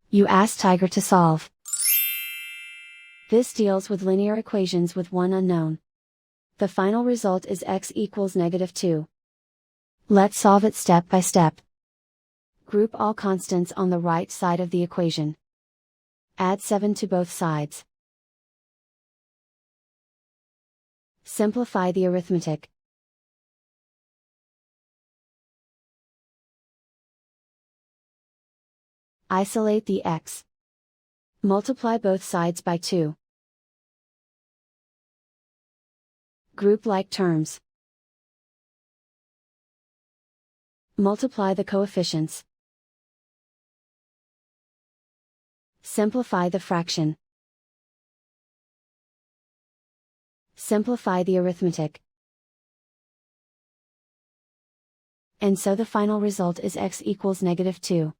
You ask Tiger to solve. This deals with linear equations with one unknown. The final result is x equals -2. Let's solve it step by step. Group all constants on the right side of the equation. Add 7 to both sides. Simplify the arithmetic. Isolate the x. Multiply both sides by 2. Group like terms. Multiply the coefficients. Simplify the fraction. Simplify the arithmetic. And so the final result is x equals -2.